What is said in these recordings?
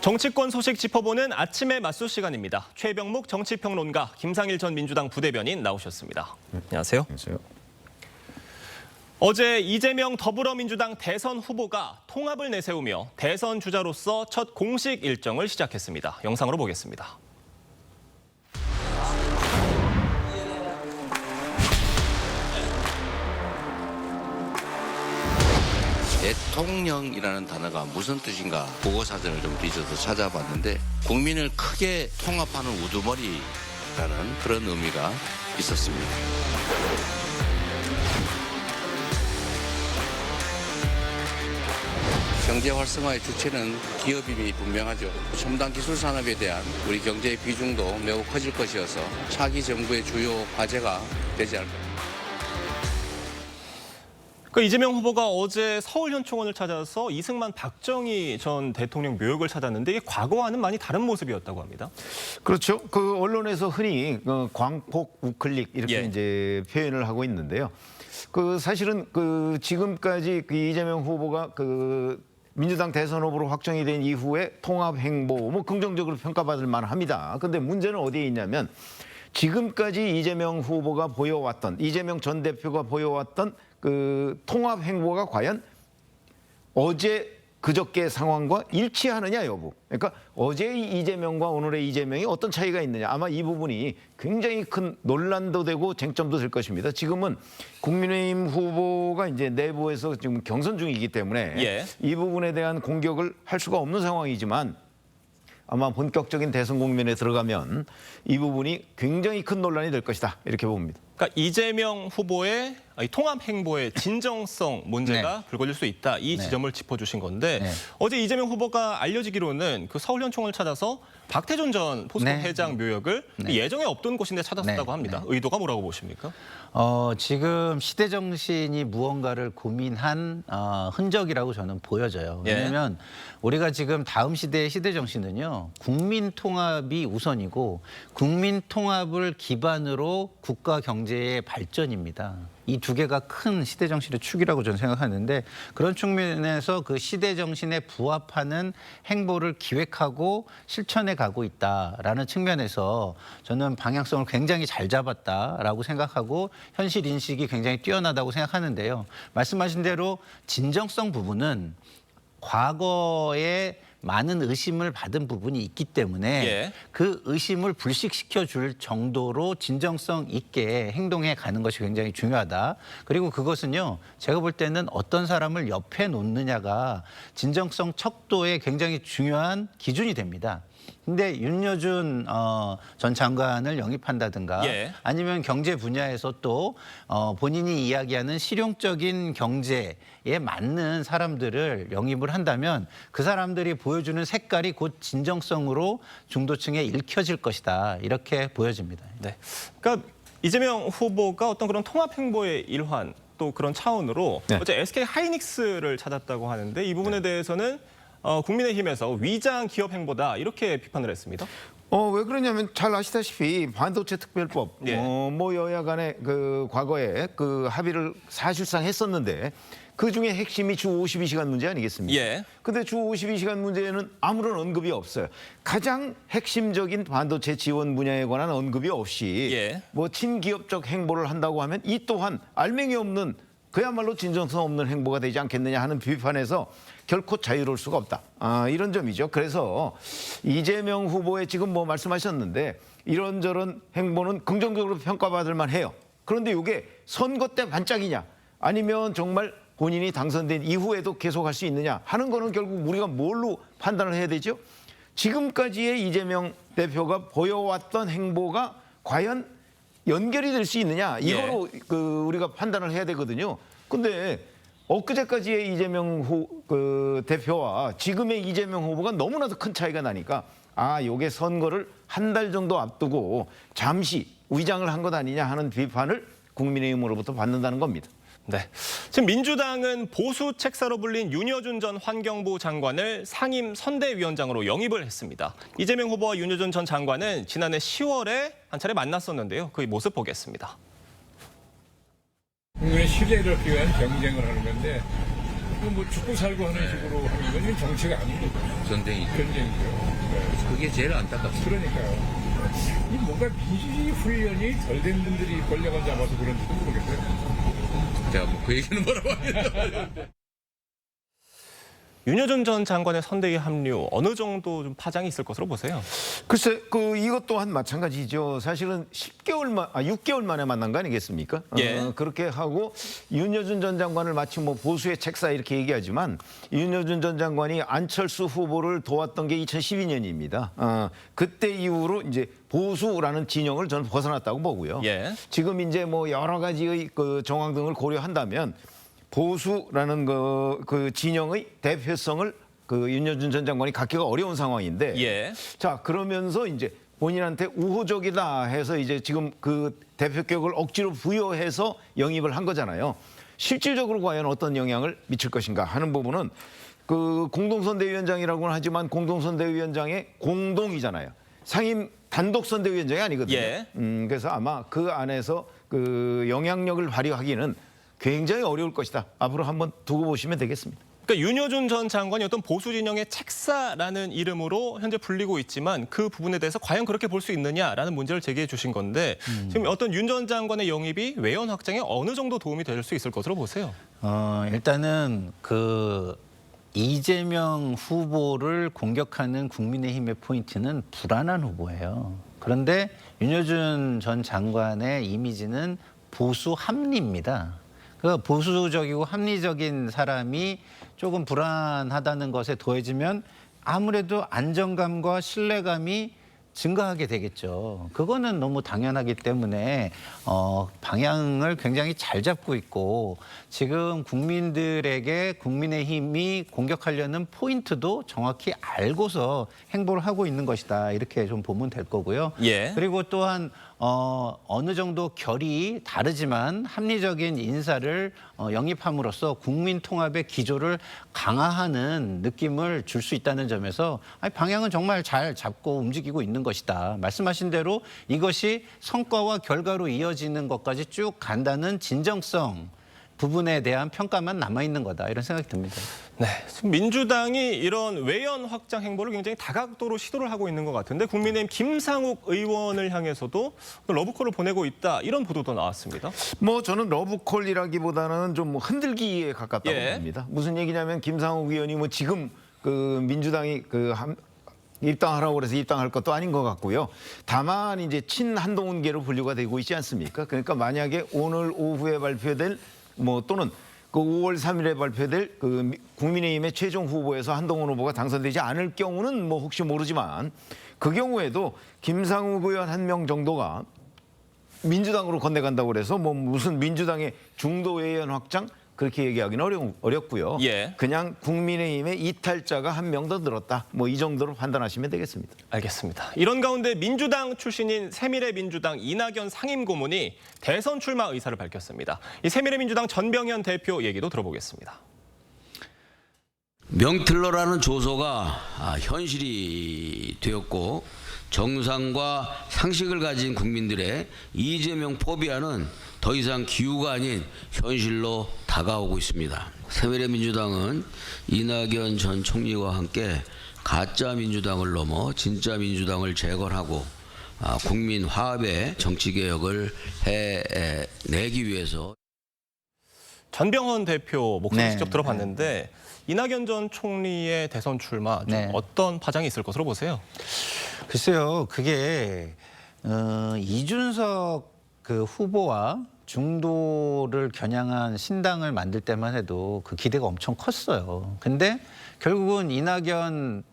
정치권 소식 짚어보는 아침의 맞수 시간입니다. 최병묵 정치평론가, 김상일 전 민주당 부대변인 나오셨습니다. 안녕하세요. 안녕하세요. 어제 이재명 더불어민주당 대선 후보가 통합을 내세우며 대선 주자로서 첫 공식 일정을 시작했습니다. 영상으로 보겠습니다. 대통령이라는 단어가 무슨 뜻인가 국어사전을 좀 뒤져서 찾아봤는데 국민을 크게 통합하는 우두머리라는 그런 의미가 있었습니다. 경제 활성화의 주체는 기업임이 분명하죠. 첨단 기술 산업에 대한 우리 경제의 비중도 매우 커질 것이어서 차기 정부의 주요 과제가 되지 않을까. 이재명 후보가 어제 서울 현충원을 찾아서 이승만 박정희 전 대통령 묘역을 찾았는데 이게 과거와는 많이 다른 모습이었다고 합니다. 그렇죠. 그 언론에서 흔히 광폭 우클릭 이렇게 이제 표현을 하고 있는데요. 그 사실은 그 지금까지 그 이재명 후보가 그 민주당 대선 후보로 확정이 된 이후에 통합 행보 뭐 긍정적으로 평가받을 만합니다. 근데 문제는 어디에 있냐면 지금까지 이재명 후보가 보여왔던 이재명 전 대표가 보여왔던 그 통합 행보가 과연 어제 그저께 상황과 일치하느냐 여부. 그러니까 어제의 이재명과 오늘의 이재명이 어떤 차이가 있느냐. 아마 이 부분이 굉장히 큰 논란도 되고 쟁점도 될 것입니다. 지금은 국민의힘 후보가 이제 내부에서 지금 경선 중이기 때문에 이 부분에 대한 공격을 할 수가 없는 상황이지만 아마 본격적인 대선 국면에 들어가면 이 부분이 굉장히 큰 논란이 될 것이다. 이렇게 봅니다. 그러니까 이재명 후보의 통합 행보의 진정성 문제가 불거질 수 있다. 이 지점을 짚어주신 건데 어제 이재명 후보가 알려지기로는 그 서울 현충원을 찾아서 박태준 전 포스코 회장 묘역을 예정에 없던 곳인데 찾았다고 합니다. 의도가 뭐라고 보십니까? 지금 시대 정신이 무언가를 고민한 흔적이라고 저는 보여져요. 왜냐하면 우리가 지금 다음 시대의 시대 정신은요, 국민 통합이 우선이고 국민 통합을 기반으로 국가 경제의 발전입니다. 이 두 개가 큰 시대 정신의 축이라고 저는 생각하는데 그런 측면에서 그 시대 정신에 부합하는 행보를 기획하고 실천해 가고 있다라는 측면에서 저는 방향성을 굉장히 잘 잡았다라고 생각하고 현실 인식이 굉장히 뛰어나다고 생각하는데요. 말씀하신 대로 진정성 부분은 과거에 많은 의심을 받은 부분이 있기 때문에 그 의심을 불식시켜 줄 정도로 진정성 있게 행동해 가는 것이 굉장히 중요하다. 그리고 그것은요, 제가 볼 때는 어떤 사람을 옆에 놓느냐가 진정성 척도에 굉장히 중요한 기준이 됩니다. 근데 윤여준 전 장관을 영입한다든가 아니면 경제 분야에서 또 본인이 이야기하는 실용적인 경제에 맞는 사람들을 영입을 한다면 그 사람들이 보여주는 색깔이 곧 진정성으로 중도층에 읽혀질 것이다. 이렇게 보여집니다. 네. 그러니까 이재명 후보가 어떤 그런 통합 행보의 일환 또 그런 차원으로 어제 SK 하이닉스를 찾았다고 하는데 이 부분에 대해서는 국민의힘에서 위장 기업 행보다 이렇게 비판을 했습니다. 왜 그러냐면 잘 아시다시피 반도체 특별법 뭐 여야 간에 그 과거에 그 합의를 사실상 했었는데 그 중에 핵심이 주 52시간 문제 아니겠습니까? 근데 주 52시간 문제에는 아무런 언급이 없어요. 가장 핵심적인 반도체 지원 분야에 관한 언급이 없이 뭐 친기업적 행보를 한다고 하면 이 또한 알맹이 없는 그야말로 진정성 없는 행보가 되지 않겠느냐 하는 비판에서 결코 자유로울 수가 없다. 이런 점이죠. 그래서 이재명 후보의 지금 뭐 말씀하셨는데 이런저런 행보는 긍정적으로 평가받을 만해요. 그런데 이게 선거 때 반짝이냐 아니면 정말 본인이 당선된 이후에도 계속할 수 있느냐 하는 거는 결국 우리가 뭘로 판단을 해야 되죠? 지금까지의 이재명 대표가 보여왔던 행보가 과연 연결이 될 수 있느냐 이거로 그 우리가 판단을 해야 되거든요. 근데 엊그제까지의 이재명 대표와 지금의 이재명 후보가 너무나도 큰 차이가 나니까 요게 선거를 한 달 정도 앞두고 잠시 위장을 한 것 아니냐 하는 비판을 국민의힘으로부터 받는다는 겁니다. 네. 지금 민주당은 보수 책사로 불린 윤여준 전 환경부 장관을 상임 선대위원장으로 영입을 했습니다. 이재명 후보와 윤여준 전 장관은 지난해 10월에 한 차례 만났었는데요. 그 모습 보겠습니다. 국민의 신뢰를 얻기 위한 경쟁을 하는 건데 뭐 죽고 살고 하는 식으로 하는 건 정치가 아닙니다. 전쟁이죠. 전쟁이죠. 그게 제일 안타깝습니다. 그러니까요. 이 뭔가 민주주의 훈련이 덜 된 분들이 권력을 잡아서 그런지도 모르겠어요. 제가 뭐 그 얘기는 뭐라고 하겠어요. 윤여준 전 장관의 선대위 합류 어느 정도 좀 파장이 있을 것으로 보세요? 글쎄, 이것 또한 마찬가지죠. 사실은 6개월 만에 만난 거 아니겠습니까? 예. 그렇게 하고 윤여준 전 장관을 마치 뭐 보수의 책사 이렇게 얘기하지만 윤여준 전 장관이 안철수 후보를 도왔던 게 2012년입니다. 그때 이후로 이제 보수라는 진영을 저는 벗어났다고 보고요. 예. 지금 이제 뭐 여러 가지의 그 정황 등을 고려한다면 보수라는 그 진영의 대표성을 윤여준 전 장관이 갖기가 어려운 상황인데, 예. 자 그러면서 이제 본인한테 우호적이다 해서 이제 지금 그 대표격을 억지로 부여해서 영입을 한 거잖아요. 실질적으로 과연 어떤 영향을 미칠 것인가 하는 부분은 그 공동선대위원장이라고는 하지만 공동선대위원장의 공동이잖아요. 상임 단독선대위원장이 아니거든요. 예. 그래서 아마 그 안에서 그 영향력을 발휘하기는 굉장히 어려울 것이다. 앞으로 한번 두고 보시면 되겠습니다. 그러니까 윤여준 전 장관이 어떤 보수 진영의 책사라는 이름으로 현재 불리고 있지만 그 부분에 대해서 과연 그렇게 볼 수 있느냐라는 문제를 제기해 주신 건데 지금 어떤 윤 전 장관의 영입이 외연 확장에 어느 정도 도움이 될 수 있을 것으로 보세요? 일단은 그 이재명 후보를 공격하는 국민의힘의 포인트는 불안한 후보예요. 그런데 윤여준 전 장관의 이미지는 보수 합리입니다. 그 보수적이고 합리적인 사람이 조금 불안하다는 것에 더해지면 아무래도 안정감과 신뢰감이 증가하게 되겠죠. 그거는 너무 당연하기 때문에 방향을 굉장히 잘 잡고 있고 지금 국민들에게 국민의힘이 공격하려는 포인트도 정확히 알고서 행보를 하고 있는 것이다. 이렇게 좀 보면 될 거고요. 예. 그리고 또한 어느 정도 결이 다르지만 합리적인 인사를 영입함으로써 국민 통합의 기조를 강화하는 느낌을 줄 수 있다는 점에서 방향은 정말 잘 잡고 움직이고 있는 것이다. 말씀하신 대로 이것이 성과와 결과로 이어지는 것까지 쭉 간다는 진정성 부분에 대한 평가만 남아있는 거다. 이런 생각이 듭니다. 네, 지금 민주당이 이런 외연 확장 행보를 굉장히 다각도로 시도를 하고 있는 것 같은데 국민의힘 김상욱 의원을 향해서도 러브콜을 보내고 있다. 이런 보도도 나왔습니다. 뭐 저는 러브콜이라기보다는 좀 흔들기에 가깝다고 예. 봅니다. 무슨 얘기냐면 김상욱 의원이 뭐 지금 그 민주당이 입당하라고 그래서 입당할 것도 아닌 것 같고요. 다만 이제 친한동훈계로 분류가 되고 있지 않습니까? 그러니까 만약에 오늘 오후에 발표될 또는 그 5월 3일에 발표될 그 국민의힘의 최종 후보에서 한동훈 후보가 당선되지 않을 경우는 뭐 혹시 모르지만 그 경우에도 김상욱 의원 한 명 정도가 민주당으로 건너간다고 그래서 뭐 무슨 민주당의 중도 외연 확장 그렇게 얘기하기는 어렵고요. 예. 그냥 국민의힘의 이탈자가 한 명 더 늘었다. 뭐 이 정도로 판단하시면 되겠습니다. 알겠습니다. 이런 가운데 민주당 출신인 새미래민주당 이낙연 상임고문이 대선 출마 의사를 밝혔습니다. 이 새미래민주당 전병현 대표 얘기도 들어보겠습니다. 명틀러라는 조소가 현실이 되었고 정상과 상식을 가진 국민들의 이재명 포비아는 더 이상 기우가 아닌 현실로 다가오고 있습니다. 새미래민주당은 이낙연 전 총리와 함께 가짜 민주당을 넘어 진짜 민주당을 재건하고 국민 화합의 정치개혁을 해내기 위해서 전병헌 대표 목소리 네, 직접 들어봤는데 이낙연 전 총리의 대선 출마 좀 네. 어떤 파장이 있을 것으로 보세요? 글쎄요, 그게 이준석 그 후보와 중도를 겨냥한 신당을 만들 때만 해도 그 기대가 엄청 컸어요. 근데 결국은 이낙연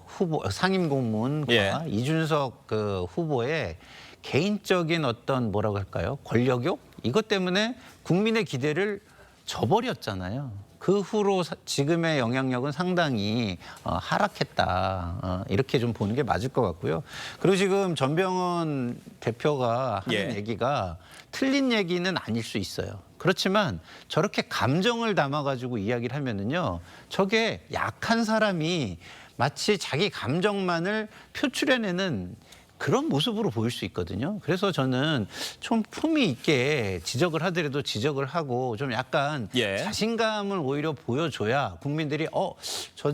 후보 상임고문과 예. 이준석 그 후보의 개인적인 어떤 뭐라고 할까요? 권력욕? 이것 때문에 국민의 기대를 저버렸잖아요. 그 후로 지금의 영향력은 상당히 하락했다. 이렇게 좀 보는 게 맞을 것 같고요. 그리고 지금 전병헌 대표가 하는 예. 얘기가 틀린 얘기는 아닐 수 있어요. 그렇지만 저렇게 감정을 담아가지고 이야기를 하면은요, 저게 약한 사람이 마치 자기 감정만을 표출해내는 그런 모습으로 보일 수 있거든요. 그래서 저는 좀 품위 있게 지적을 하더라도 지적을 하고 좀 약간 예. 자신감을 오히려 보여줘야 국민들이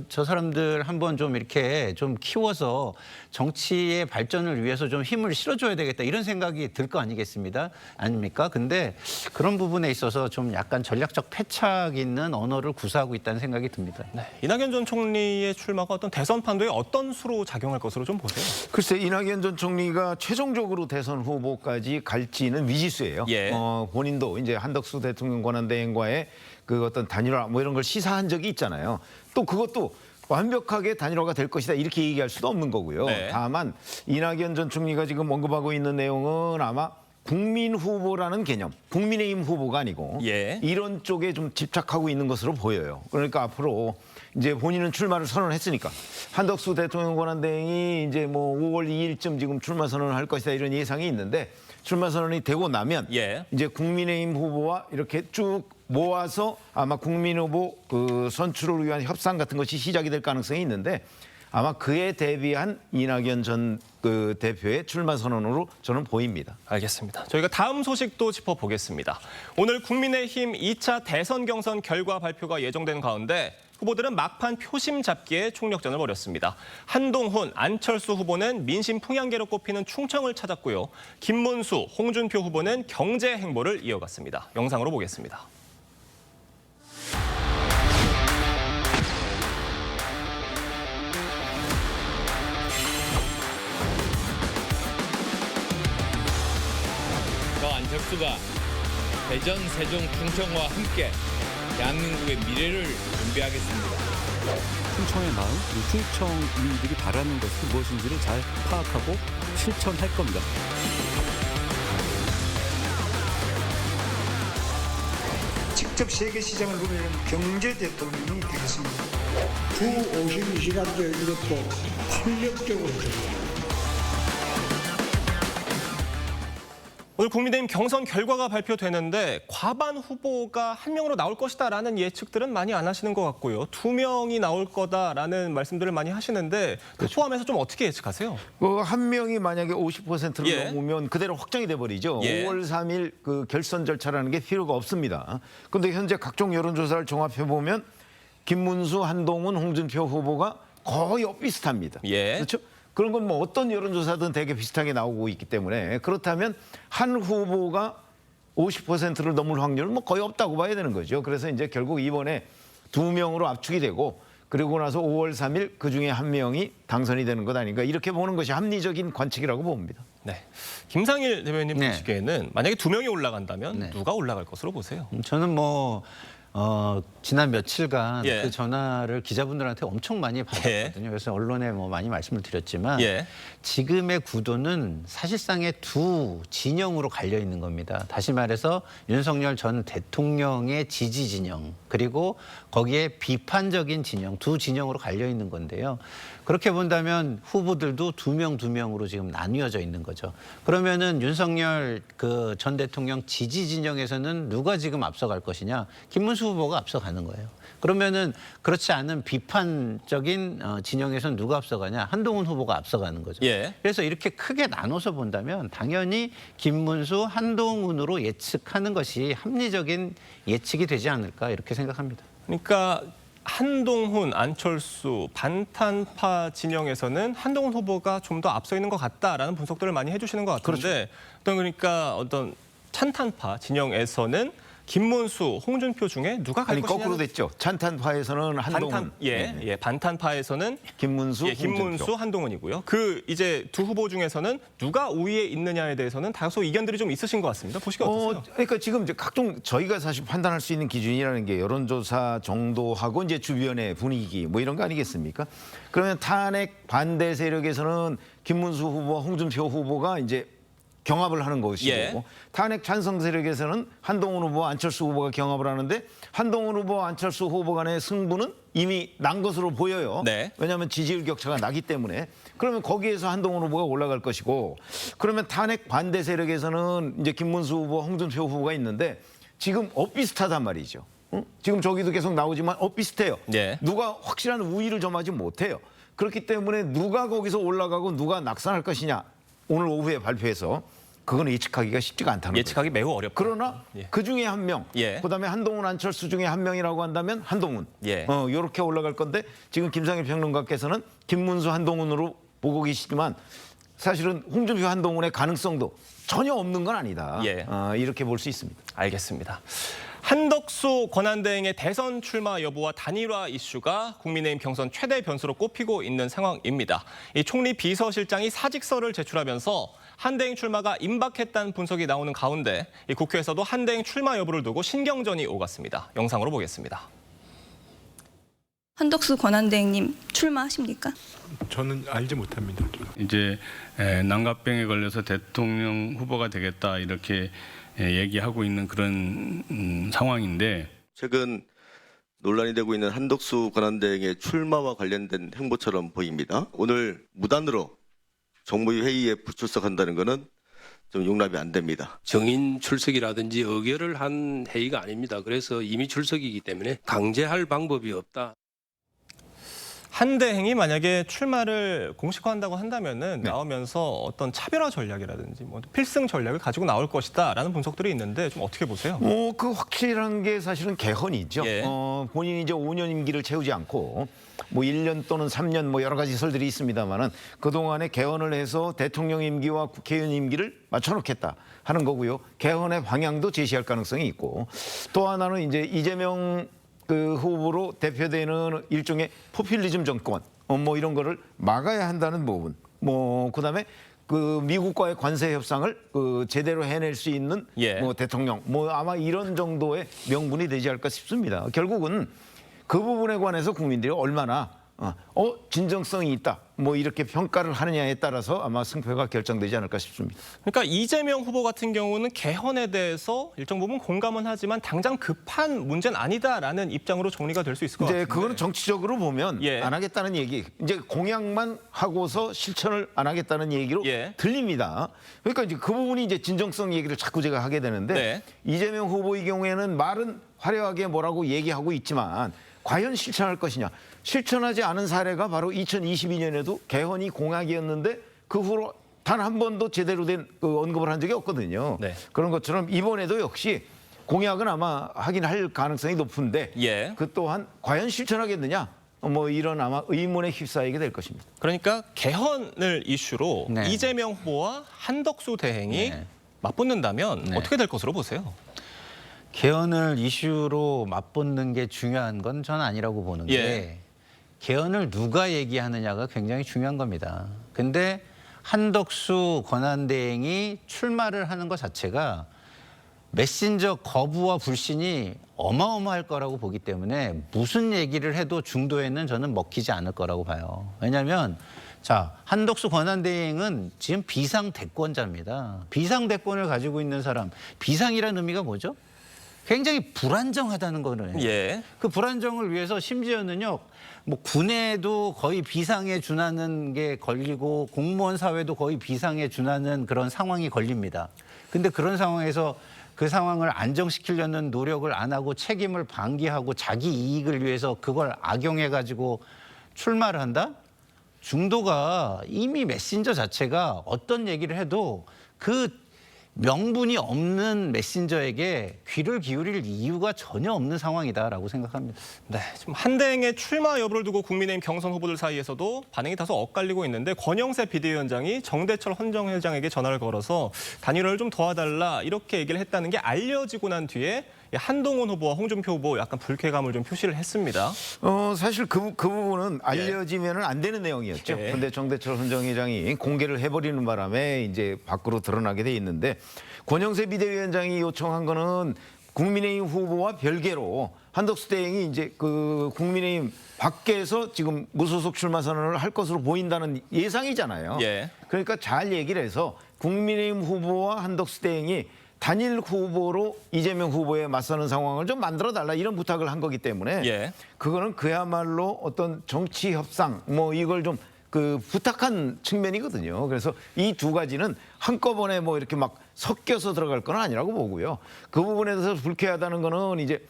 저 사람들 한번 좀 이렇게 좀 키워서 정치의 발전을 위해서 좀 힘을 실어줘야 되겠다 이런 생각이 들 거 아닙니까? 근데 그런 부분에 있어서 좀 약간 전략적 패착 있는 언어를 구사하고 있다는 생각이 듭니다. 네. 이낙연 전 총리의 출마가 어떤 대선 판도에 어떤 수로 작용할 것으로 좀 보세요? 글쎄 이낙연 전 총리가 최종적으로 대선 후보까지 갈지는 미지수예요. 예. 본인도 이제 한덕수 대통령 권한대행과의 그 어떤 단일화 뭐 이런 걸 시사한 적이 있잖아요. 또 그것도 완벽하게 단일화가 될 것이다 이렇게 얘기할 수도 없는 거고요. 네. 다만 이낙연 전 총리가 지금 언급하고 있는 내용은 아마 국민 후보라는 개념, 국민의힘 후보가 아니고 예. 이런 쪽에 좀 집착하고 있는 것으로 보여요. 그러니까 앞으로 이제 본인은 출마를 선언했으니까 한덕수 대통령 권한대행이 이제 뭐 5월 2일쯤 지금 출마 선언을 할 것이다 이런 예상이 있는데 출마 선언이 되고 나면 예. 이제 국민의힘 후보와 이렇게 쭉 모아서 아마 국민 후보 그 선출을 위한 협상 같은 것이 시작이 될 가능성이 있는데 아마 그에 대비한 이낙연 전 그 대표의 출마 선언으로 저는 보입니다. 알겠습니다. 저희가 다음 소식도 짚어보겠습니다. 오늘 국민의힘 2차 대선 경선 결과 발표가 예정된 가운데 후보들은 막판 표심 잡기에 총력전을 벌였습니다. 한동훈, 안철수 후보는 민심 풍향계로 꼽히는 충청을 찾았고요. 김문수, 홍준표 후보는 경제 행보를 이어갔습니다. 영상으로 보겠습니다. 저 안철수가 대전, 세종, 충청과 함께 대한민국의 미래를 준비하겠습니다. 충청의 마음, 그리고 충청민들이 바라는 것이 무엇인지를 잘 파악하고 실천할 겁니다. 직접 세계 시장을 누리는 경제 대통령이 되겠습니다. 주 52시간제 이것도 탄력적으로 적용합니다. 오늘 국민의힘 경선 결과가 발표되는데 과반 후보가 한 명으로 나올 것이다라는 예측들은 많이 안 하시는 것 같고요. 2명이 나올 거다라는 말씀들을 많이 하시는데 그 포함해서 좀 어떻게 예측하세요? 한 명이 만약에 50%를 예. 넘으면 그대로 확정이 돼 버리죠. 예. 5월 3일 그 결선 절차라는 게 필요가 없습니다. 그런데 현재 각종 여론조사를 종합해 보면 김문수, 한동훈, 홍준표 후보가 거의 비슷합니다. 예. 그렇죠? 그런 건 뭐 어떤 여론조사든 되게 비슷하게 나오고 있기 때문에 그렇다면 한 후보가 50%를 넘을 확률은 뭐 거의 없다고 봐야 되는 거죠. 그래서 이제 결국 이번에 2명으로 압축이 되고 그리고 나서 5월 3일 그중에 한 명이 당선이 되는 것 아닌가 이렇게 보는 것이 합리적인 관측이라고 봅니다. 네. 김상일 대변인 네. 보시기에는 만약에 2명이 올라간다면 네. 누가 올라갈 것으로 보세요? 저는 지난 며칠간 예. 그 전화를 기자분들한테 엄청 많이 받았거든요. 그래서 언론에 많이 말씀을 드렸지만 예. 지금의 구도는 사실상의 두 진영으로 갈려 있는 겁니다. 다시 말해서 윤석열 전 대통령의 지지 진영 그리고 거기에 비판적인 진영 두 진영으로 갈려 있는 건데요. 그렇게 본다면 후보들도 2명으로 지금 나뉘어져 있는 거죠. 그러면은 윤석열 그 전 대통령 지지 진영에서는 누가 지금 앞서갈 것이냐? 김문수 후보가 앞서가는 거예요. 그러면은 그렇지 않은 비판적인 진영에서는 누가 앞서가냐? 한동훈 후보가 앞서가는 거죠. 예. 그래서 이렇게 크게 나눠서 본다면 당연히 김문수, 한동훈으로 예측하는 것이 합리적인 예측이 되지 않을까 이렇게 생각합니다. 그러니까 한동훈, 안철수, 반탄파 진영에서는 한동훈 후보가 좀 더 앞서 있는 것 같다라는 분석들을 많이 해주시는 것 같은데 그러니까 어떤 찬탄파 진영에서는 김문수, 홍준표 중에 누가 갈 아니 것이냐? 거꾸로 됐죠. 찬탄파에서는 한동훈, 반탄파에서는 김문수, 김문수, 한동훈이고요. 그 이제 두 후보 중에서는 누가 우위에 있느냐에 대해서는 다소 이견들이 좀 있으신 것 같습니다. 보시기 어떠세요? 그러니까 지금 이제 각종 저희가 사실 판단할 수 있는 기준이라는 게 여론조사 정도하고 이제 주변의 분위기 뭐 이런 거 아니겠습니까? 그러면 탄핵 반대 세력에서는 김문수 후보와 홍준표 후보가 이제 경합을 하는 것이고 예. 탄핵 찬성 세력에서는 한동훈 후보와 안철수 후보가 경합을 하는데 한동훈 후보와 안철수 후보 간의 승부는 이미 난 것으로 보여요. 네. 왜냐하면 지지율 격차가 나기 때문에 그러면 거기에서 한동훈 후보가 올라갈 것이고 그러면 탄핵 반대 세력에서는 이제 김문수 후보, 홍준표 후보가 있는데 지금 비슷하단 말이죠. 응? 지금 저기도 계속 나오지만 비슷해요. 네. 누가 확실한 우위를 점하지 못해요. 그렇기 때문에 누가 거기서 올라가고 누가 낙선할 것이냐 오늘 오후에 발표해서 그건 예측하기가 쉽지가 않다는 거예요. 예측하기 매우 어렵다. 그러나 그 중에 한 명, 예. 그다음에 한동훈, 안철수 중에 한 명이라고 한다면 한동훈. 예. 이렇게 올라갈 건데 지금 김상일 평론가께서는 김문수, 한동훈으로 보고 계시지만 사실은 홍준표, 한동훈의 가능성도 전혀 없는 건 아니다. 예. 이렇게 볼 수 있습니다. 알겠습니다. 한덕수 권한대행의 대선 출마 여부와 단일화 이슈가 국민의힘 경선 최대 변수로 꼽히고 있는 상황입니다. 이 총리 비서실장이 사직서를 제출하면서 한대행 출마가 임박했다는 분석이 나오는 가운데 이 국회에서도 한대행 출마 여부를 두고 신경전이 오갔습니다. 영상으로 보겠습니다. 한덕수 권한대행님 출마하십니까? 저는 알지 못합니다. 이제 난갑병에 걸려서 대통령 후보가 되겠다 이렇게 얘기하고 있는 그런 상황인데 최근 논란이 되고 있는 한덕수 권한대행의 출마와 관련된 행보처럼 보입니다. 오늘 무단으로 정무위 회의에 불출석한다는 것은 좀 용납이 안 됩니다. 정인 출석이라든지 의결을 한 회의가 아닙니다. 그래서 이미 출석이기 때문에 강제할 방법이 없다. 한대행이 만약에 출마를 공식화한다고 한다면은 나오면서 어떤 차별화 전략이라든지 뭐 필승 전략을 가지고 나올 것이다라는 분석들이 있는데 좀 어떻게 보세요? 그 확실한 게 사실은 개헌이죠. 예. 본인이 이제 5년 임기를 채우지 않고 뭐 1년 또는 3년 뭐 여러 가지 설들이 있습니다만은 그동안에 개헌을 해서 대통령 임기와 국회의원 임기를 맞춰놓겠다 하는 거고요. 개헌의 방향도 제시할 가능성이 있고 또 하나는 이제 이재명 그 후보로 대표되는 일종의 포퓰리즘 정권 뭐 이런 거를 막아야 한다는 부분. 뭐 그다음에 그 미국과의 관세 협상을 제대로 해낼 수 있는 예. 뭐 대통령 뭐 아마 이런 정도의 명분이 되지 않을까 싶습니다. 결국은 그 부분에 관해서 국민들이 얼마나 진정성이 있다 뭐 이렇게 평가를 하느냐에 따라서 아마 승패가 결정되지 않을까 싶습니다. 그러니까 이재명 후보 같은 경우는 개헌에 대해서 일정 부분 공감은 하지만 당장 급한 문제는 아니다라는 입장으로 정리가 될 수 있을 것 같아요. 그거는 정치적으로 보면 예. 안 하겠다는 얘기, 이제 공약만 하고서 실천을 안 하겠다는 얘기로 예. 들립니다. 그러니까 이제 그 부분이 이제 진정성 얘기를 자꾸 제가 하게 되는데 네. 이재명 후보의 경우에는 말은 화려하게 뭐라고 얘기하고 있지만 과연 실천할 것이냐. 실천하지 않은 사례가 바로 2022년에도 개헌이 공약이었는데 그 후로 단 한 번도 제대로 된 언급을 한 적이 없거든요. 네. 그런 것처럼 이번에도 역시 공약은 아마 하긴 할 가능성이 높은데 예. 그 또한 과연 실천하겠느냐. 뭐 이런 아마 의문에 휩싸이게 될 것입니다. 그러니까 개헌을 이슈로 네. 이재명 후보와 한덕수 대행이 네. 맞붙는다면 네. 어떻게 될 것으로 보세요? 개헌을 이슈로 맞붙는 게 중요한 건 전 아니라고 보는 예. 게 개헌을 누가 얘기하느냐가 굉장히 중요한 겁니다. 근데 한덕수 권한대행이 출마를 하는 것 자체가 메신저 거부와 불신이 어마어마할 거라고 보기 때문에 무슨 얘기를 해도 중도에는 저는 먹히지 않을 거라고 봐요. 왜냐하면 자, 한덕수 권한대행은 지금 비상대권자입니다. 비상대권을 가지고 있는 사람, 비상이라는 의미가 뭐죠? 굉장히 불안정하다는 거는. 예. 그 불안정을 위해서 심지어는요, 뭐 군에도 거의 비상에 준하는 게 걸리고 공무원 사회도 거의 비상에 준하는 그런 상황이 걸립니다. 근데 그런 상황에서 그 상황을 안정시키려는 노력을 안 하고 책임을 방기하고 자기 이익을 위해서 그걸 악용해가지고 출마를 한다? 중도가 이미 메신저 자체가 어떤 얘기를 해도 그 명분이 없는 메신저에게 귀를 기울일 이유가 전혀 없는 상황이다라고 생각합니다. 네, 지금 한대행의 출마 여부를 두고 국민의힘 경선 후보들 사이에서도 반응이 다소 엇갈리고 있는데 권영세 비대위원장이 정대철 헌정회장에게 전화를 걸어서 단일화를 좀 도와달라 이렇게 얘기를 했다는 게 알려지고 난 뒤에 한동훈 후보와 홍준표 후보 약간 불쾌감을 좀 표시를 했습니다. 사실 그 부분은 알려지면은 안 되는 내용이었죠. 예. 근데 정대철 헌정회장이 공개를 해버리는 바람에 이제 밖으로 드러나게 돼 있는데 권영세 비대위원장이 요청한 거는 국민의힘 후보와 별개로 한덕수 대행이 이제 그 국민의힘 밖에서 지금 무소속 출마 선언을 할 것으로 보인다는 예상이잖아요. 예. 그러니까 잘 얘기를 해서 국민의힘 후보와 한덕수 대행이 단일 후보로 이재명 후보에 맞서는 상황을 좀 만들어달라 이런 부탁을 한 거기 때문에 예. 그거는 그야말로 어떤 정치 협상 뭐 이걸 좀 부탁한 측면이거든요. 그래서 이 두 가지는 한꺼번에 뭐 이렇게 막 섞여서 들어갈 건 아니라고 보고요. 그 부분에 대해서 불쾌하다는 거는 이제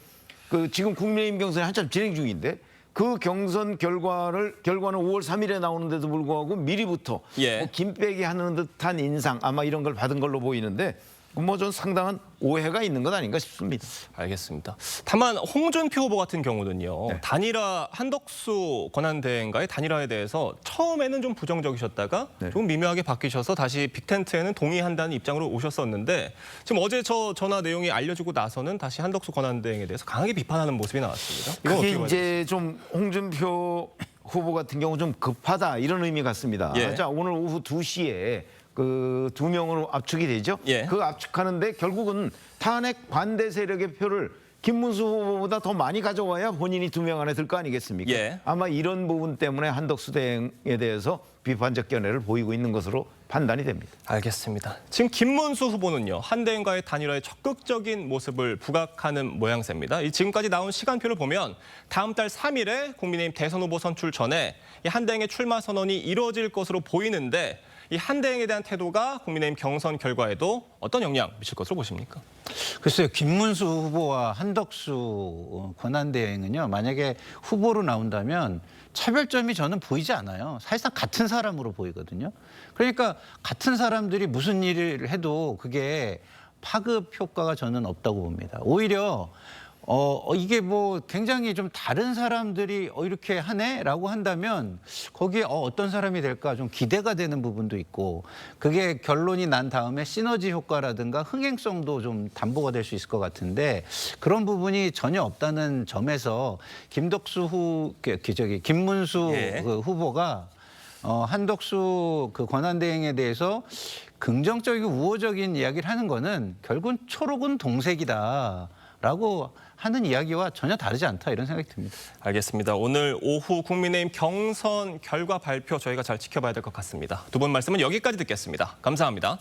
지금 국민의힘 경선이 한참 진행 중인데 그 경선 결과는 5월 3일에 나오는데도 불구하고 미리부터 뭐 김빼기 하는 듯한 인상 아마 이런 걸 받은 걸로 보이는데 뭐 전 상당한 오해가 있는 것 아닌가 싶습니다. 알겠습니다. 다만 홍준표 후보 같은 경우는요. 단일화 한덕수 권한대행과의 단일화에 대해서 처음에는 좀 부정적이셨다가 좀 미묘하게 바뀌셔서 다시 빅텐트에는 동의한다는 입장으로 오셨었는데 지금 어제 저 전화 내용이 알려지고 나서는 다시 한덕수 권한대행에 대해서 강하게 비판하는 모습이 나왔습니다. 이건 그게 어떻게 이제 좀 홍준표 후보 같은 경우 좀 급하다 이런 의미 같습니다. 자, 오늘 오후 2시에 그 두 명으로 압축이 되죠. 그 압축하는데 결국은 탄핵 반대 세력의 표를 김문수 후보보다 더 많이 가져와야 본인이 2명 안에 들 거 아니겠습니까? 아마 이런 부분 때문에 한덕수 대행에 대해서 비판적 견해를 보이고 있는 것으로 판단이 됩니다. 알겠습니다. 지금 김문수 후보는요. 한대행과의 단일화에 적극적인 모습을 부각하는 모양새입니다. 이 지금까지 나온 시간표를 보면 다음 달 3일에 국민의힘 대선 후보 선출 전에 이 한대행의 출마 선언이 이루어질 것으로 보이는데 이 한대행에 대한 태도가 국민의힘 경선 결과에도 어떤 영향 미칠 것으로 보십니까? 글쎄요. 김문수 후보와 한덕수 권한대행은요. 만약에 후보로 나온다면 차별점이 저는 보이지 않아요. 사실상 같은 사람으로 보이거든요. 그러니까 같은 사람들이 무슨 일을 해도 그게 파급 효과가 저는 없다고 봅니다. 오히려 이게 뭐 굉장히 좀 다른 사람들이 이렇게 하네라고 한다면 거기에 어떤 사람이 될까 좀 기대가 되는 부분도 있고 그게 결론이 난 다음에 시너지 효과라든가 흥행성도 좀 담보가 될 수 있을 것 같은데 그런 부분이 전혀 없다는 점에서 김문수 그 후보가 한덕수 그 권한대행에 대해서 긍정적이고 우호적인 이야기를 하는 거는 결국은 초록은 동색이다라고 하는 이야기와 전혀 다르지 않다 이런 생각이 듭니다. 알겠습니다. 오늘 오후 국민의힘 경선 결과 발표 저희가 잘 지켜봐야 될 것 같습니다. 두 분 말씀은 여기까지 듣겠습니다. 감사합니다.